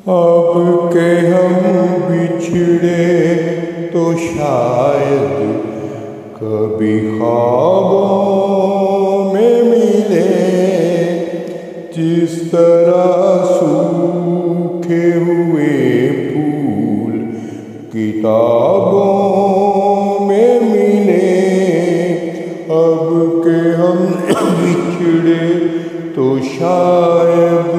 اب کہ ہم بچھڑے تو شاید کبھی خوابوں میں ملے، جس طرح سوکھے ہوئے پھول کتابوں میں ملے۔ اب کہ ہم بچھڑے تو شاید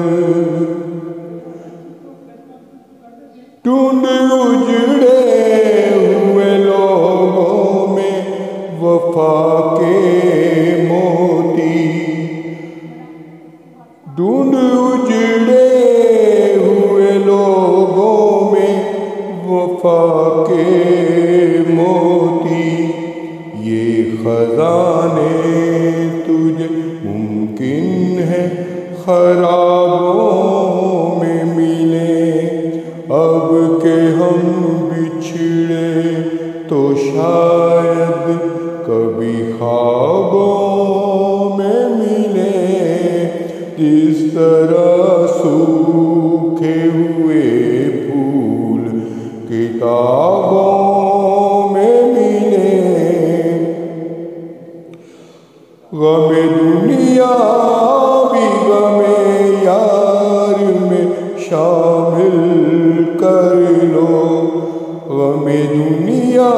ڈھونڈ اجڑے ہوئے لوگوں میں وفا کے موتی، ڈھونڈ اجڑے ہوئے لوگوں میں وفا کے موتی۔ یہ خزانے تجھے ممکن ہے خرابوں میں ملے، اب کہ ہم بچھڑے تو شاید کبھی خوابوں میں ملے، جس طرح سوکھے ہوئے پھول کتابوں میں ملے۔ غم دنیا بھی غم یار میں شامل کر لو، غم دنیا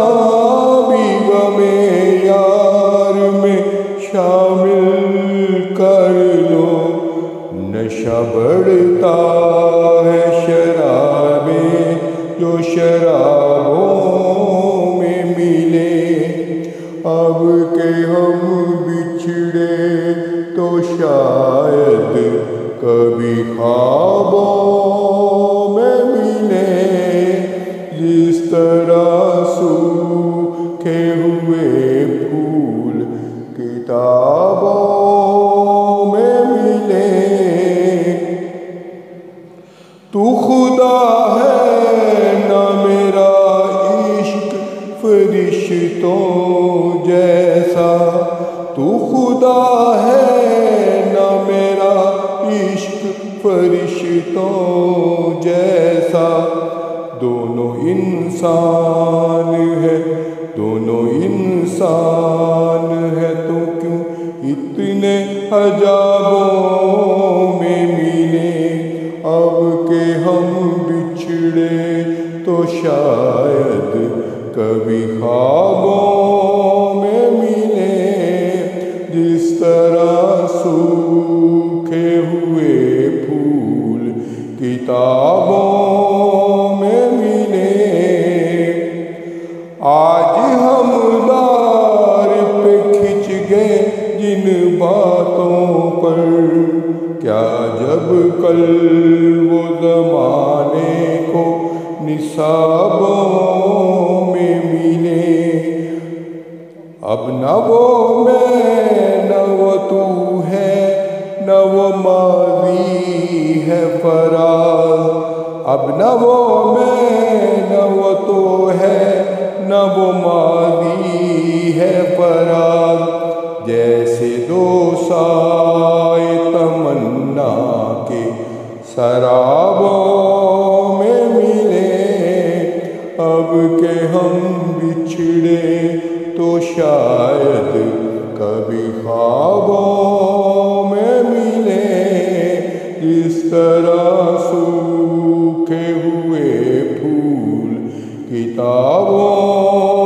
بھی غم یار میں شامل کر لو۔ نشہ بڑھتا ہے شرابیں جو شرابوں میں ملے، اب کہ ہم بچھڑے تو شاید کبھی خوابوں میں ملے، جس طرح سوکھے ہوئے پھول کتابوں میں ملے۔ تو خدا ہے نہ میرا عشق فرشتوں جیسا، تو خدا ہے نہ میرا عشق فرشتوں جیسا۔ دونوں انسان ہے، دونوں انسان ہے، تو کیوں اتنے عذابوں میں ملے، اب کہ ہم بچھڑے تو شاید کبھی خوابوں میں ملے، جس طرح سوکھے ہوئے پھول کتابوں میں ملے۔ آج ہم دار پہ کھچ گئے جن باتوں پر، کیا جب کل وہ زمانے کو نصابوں میں ملے، اب نہ وہ میں نہ وہ تو ہے، نہ وہ ماضی ہے فراز، اب نہ وہ میں نہ وہ تو ہے، نہ وہ ماضی ہے فراز۔ جیسے دو سائے تمنا کے سرابوں میں ملے، اب کہ ہم بچھڑے تو شاید کبھی خوابوں میں ملے، جس طرح سوکھے ہوئے پھول کتابوں